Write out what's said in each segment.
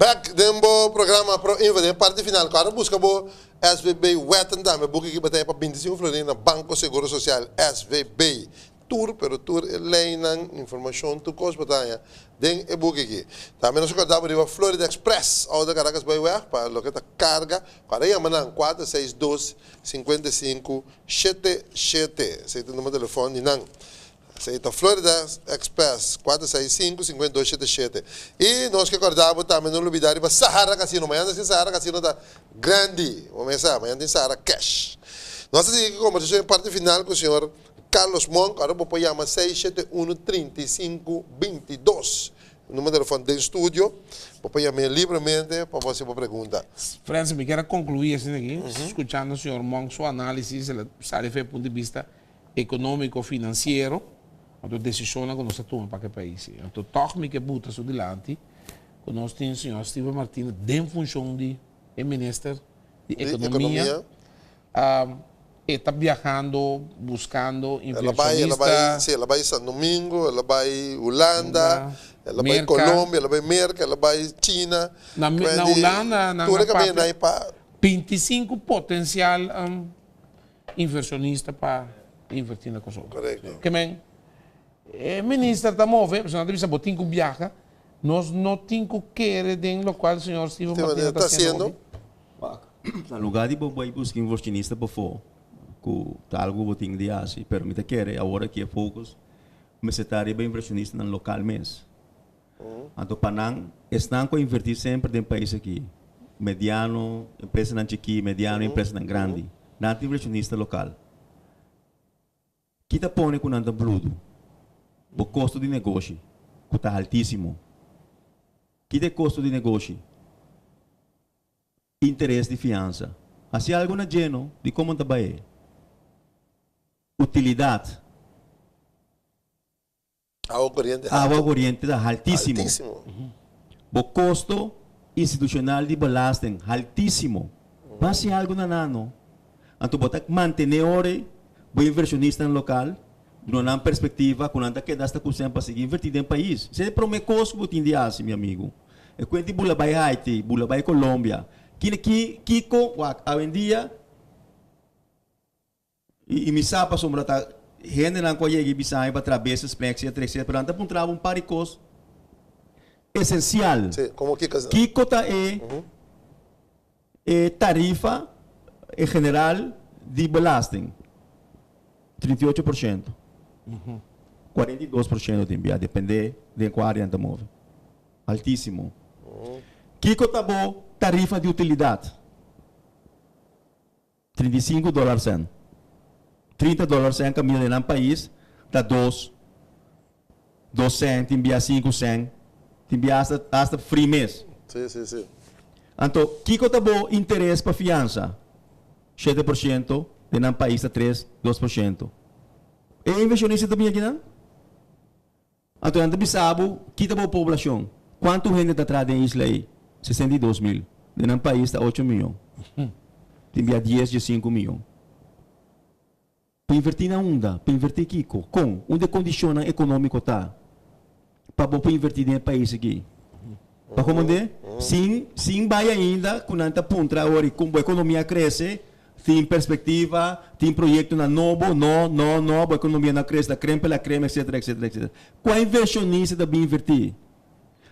Back dembo programa pro invade parte final. Cara busca bo SVB wetten dame boek que batalha para 25 florina Banco Seguro Social SVB. Tour pero tour leinan informação tu cos batalha den e boek aqui. Também nós acordamos de Florida Express ou da Caracas by Way para lo que tá carga. Para aí amanhã 462 55 77. Esse é o número de telefone não. Aceita Florida Express 465-5277. E nós que acordamos também não olvidar para Sahara Casino. Amanhã tem Sahara Casino está grande. Vamos começar. Amanhã tem Sahara Cash. Nós temos que conversar em parte final com o senhor Carlos Monk. Agora vou chamar 671-3522. O número de telefone do estúdio. Vou chamar livremente para você perguntar. Francis, me quero concluir assim aqui, escutando o senhor Monk, sua análise, ele sabe do ponto de vista econômico, financeiro. A decisão que nós tomamos para aquele país. Então, toque que buta so dilante, que nós temos o senhor Steven Martínez, em função de ministro de Economia, está viajando, buscando inversionistas. Ela vai São Domingo, ela vai Holanda, ela vai Colômbia, ela vai Merca, ela vai China. Na Holanda, na 25 potencial inversionistas para investir na Kosovo. Correto. Que bem. O ministro está movendo, porque nós temos que viajar, nós não temos que querer de lo qual o senhor Steven Martínez está fazendo. No lugar de buscar inversionista por fora, que está algo que tem de assim, permite querer agora que é focus, mas está bem inversionista no local mesmo. Então, Panang, estão com invertir sempre em país aqui, mediano, empresa não chiqui, mediano, empresa não grande, não tem inversionista local. Kita põe com nada bruto. O custo de negócio está altíssimo. Que é custo de negócio? Interesse de fiança. Assim algo na geno de como está bem. Utilidade. Água corrente está altíssimo. O custo institucional de balasteng altíssimo. Mas algo na nano. Então, botar manter o inversionista no local. Não há perspectiva, quando anda que dá esta coisa para seguir invertir em país. Se é promecoso que tem assim, meu amigo. É quando bula vai Haiti, bula vai Colômbia. Kiko, hoje em dia, e me sabe sobre a gente não consegue bisai para travessas, etc. Para anda para um trabalho paricos essencial. Como Kiko tá tarifa em geral de belasting 38%. 42% de enviar, depende de qual área anda móvel. Altíssimo. Kiko tá bom, tarifa de utilidade. $35 $30 caminho de um país, dá 2 cents, enviar 5 cents, enviar hasta free mês. Sim. Então, Kiko tá bom, interesse para fiança. 7%, de um país, 2%. E inversionista também aqui, não? Então, anda bisabo, kita a população. Quanto gente está atrás da isla aí? 62 mil. De um país está 8 milhões. Tem 10 de 5 milhões. Para invertir na onda, para invertir Kiko, com onde condiciona econômico está? Para invertir no país aqui. Para comandar? Sim, vai ainda, quando anda punta, como a economia cresce, tem perspectiva, tem projeto na novo, a economia na cresce, creme pela creme, etc. Qual inversionista deve invertir?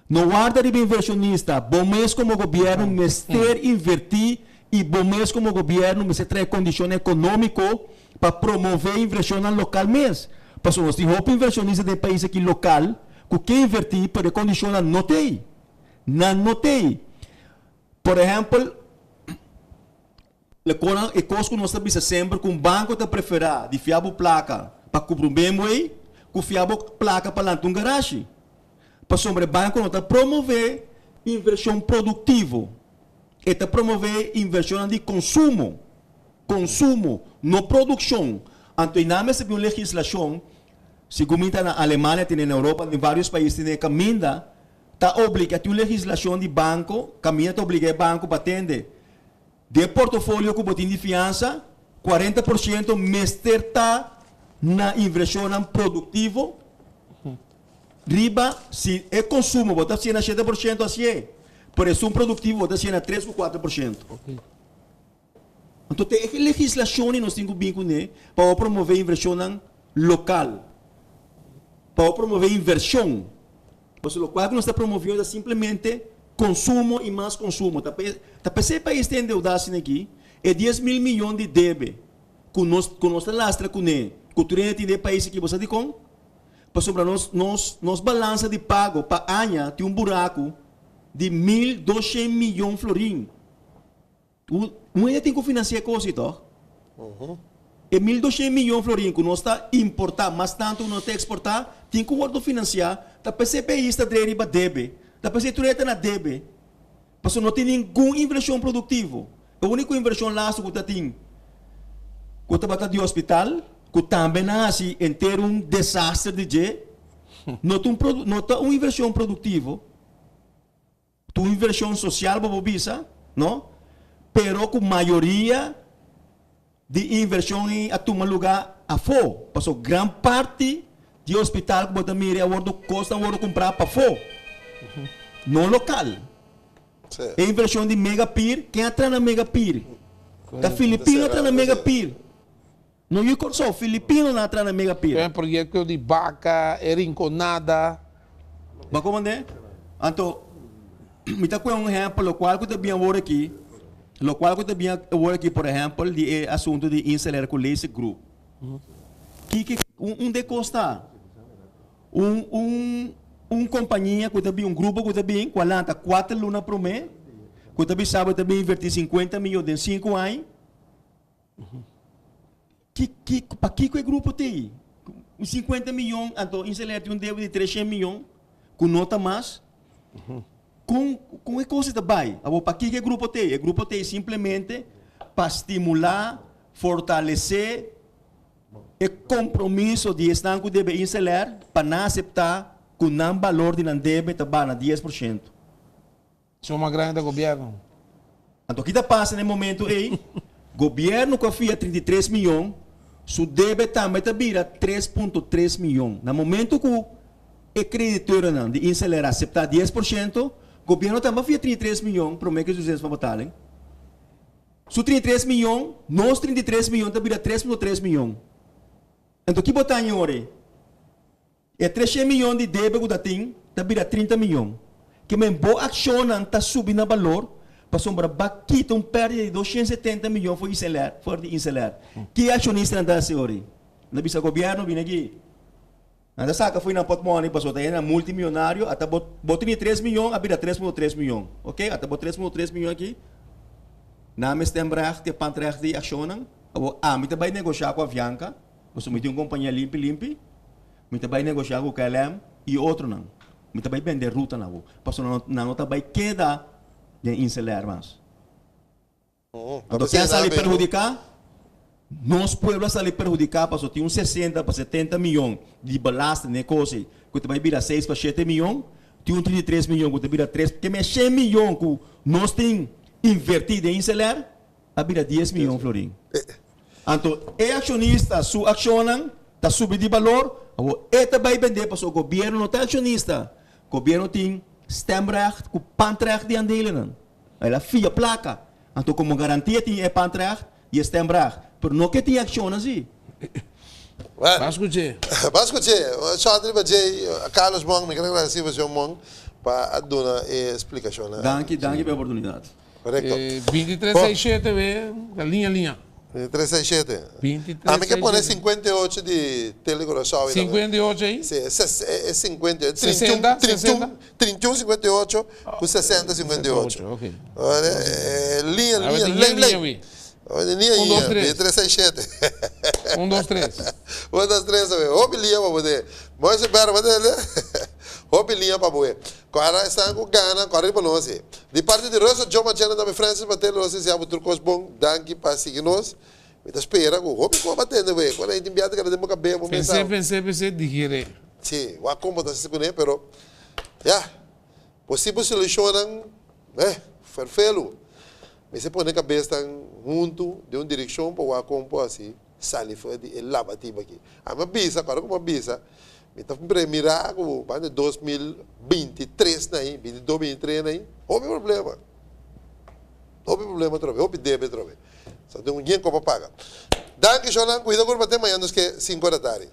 No guarda de inversionista, bom mês como governo, mas ter invertir e bom mês como governo, mas ter condição econômica para promover inversão no local mesmo. Porque nós temos inversionista de país aqui local, que quer invertir para condição não tem. Por exemplo, e coisa que nós sabemos sempre que um banco está preferir de fiar placa para cobrir bem aí, que fiar placa para lá um garagem. Para sobre banco não está promover inversão produtiva, está promover inversão de consumo, não produção. Então, na mesma legislação, segundo na Alemanha, tem na Europa, em vários países tem caminha, está obrigado a legislação de banco, caminha está obrigado banco para atender. De portfólio que botin de fiança, 40% mester está na inversão produtiva. Riba, se é consumo, botar se na 7% assim é. preço produtivo está sendo a 3 ou 4%. Então, tem legislação e nós temos que vir para promover inversão local, para promover inversão. Mas o qual que nós está promovendo é simplesmente consumo e mais consumo. Para esse país tem endeudado aqui, é 10 mil milhões de débito. Com nossa lastra com ele, cultura de país que você diz com, para sobre nós balança de pago para ano tem buraco de 1.200 milhões de florins. Não tem que financiar coisa, então. É 1.200 milhões de florins que nós está importar, mas tanto nós está exportar, tem que financiar. Para esse país está deriva débito, para esse tureta na débito, porque não tem nenhuma inversão produtiva. A única inversão lá que está tem que está de hospital, que também nasce em ter desastre de jeito, não tem uma inversão produtiva, tem uma inversão social para a não? Pero com maioria de inversão em a tomar lugar a fora, porque grande parte de hospital que você mira agora custa comprar para fora, não local. É inversão de Megapir, quem entra na Megapir? Da Filipina entra na Megapir. Não é só Filipino não entra na Megapir. É projeto de vaca, erinconada. Mas como é? Então, me está com um exemplo, o qual que eu também vou aqui, por exemplo, de assunto de instalar com esse grupo. De custa? Companhia que também grupo que também 4 lunas por mês, que também sabe também invertir 50 milhões em 5 anos. Para que o grupo tem? 50 milhões, então instalar um débito de 300 milhões, com nota mais. Com a coisa também. Para que o grupo tem? O grupo tem simplesmente para estimular, fortalecer o compromisso de estar que deve instalar para não aceitar que o valor de débito está na 10%. Isso é uma grande governo. Então, o que está passando no momento aí? Governo que fia 33 milhões, seu débito também está vira 3,3 milhões. No momento que o creditor de instalar aceitar 10%, o governo também fia 33 milhões, promete que os para botar. Su 33 milhões, nós 33 milhões está vira 3,3 milhões. Então, o que botar em hora? É 300 milhões de débito que tem, está vira 30 milhões. Que me boa ação está subindo o valor, para sombra baquita perda de 270 milhões for de instalar. Que acionista anda a hora? Na bisa governo vem aqui. Anda saca foi na portmone, passou daí na multimilionário, até botou 3 milhões, a vira 3,3 milhões. Ok? Até botou 3,3 milhões aqui. Na mestembracht, que pantrecht de acionam, me também negociar com a Avianca, você me tem uma companhia limpe, me também negociar com o KLM e outro não. Me também vender ruta não. Porque não também queda de instalar mais. Então, quem sabe perjudicar? Nós, pueblos, sabe perjudicar, porque tem uns 60 para 70 milhões de balasto de negócio, que também vira 6 para 7 milhões, tem um 33 milhões, que vira 3, que é 100 milhões que nós temos invertido em instalar, a vira 10 milhões, Florim. Então, o acionista, su acionam, está subindo de valor, e também vender, porque o governo não está acionista. O governo tem stemrecht, com pantrecht de andelen. Ela fia placa. Então, como garantia, tem pantrecht e stemrecht. Mas não que tem ação assim. Vasco G. Só de bater, Carlos Mong, me quero agradecer você, Mong, para dar a explicação. Danke pela oportunidade. Correto. 2367, linha. 367. 2367. A mim que põe 58 de telecoração. 58 aí? Sim, é 58. 60, 31, 58, com 60, 58. Ok. Linha. 1, 2, 3. 367. 1, 2, 3. 1, 2, 3, houve linha para poder. Mas espera, houve linha para poder. Agora está com Gana, agora para nós. De parte de Rosa, João Machana da Francis, bater nós, se há outro coisa bom, danke para seguir nós. Me espera, houve como batendo, quando a gente enviada que ela deu uma cabeça, Pensei, digerir. Sim, o acompanho está se conhece, pero, possível solucionam, perfeito. Mas se põe a cabeça junto de uma direção para o acompanho assim, sai fora de lavativo aqui. A minha bisa, agora como a bisa, Então, mirar como 2023 aí, 2023 aí, houve problema. Houve problema outra vez, houve débito outra vez. Só tem um dinheiro para pagar. Danke, Shonan, cuida com o amanhã, nos que 5 da tarde.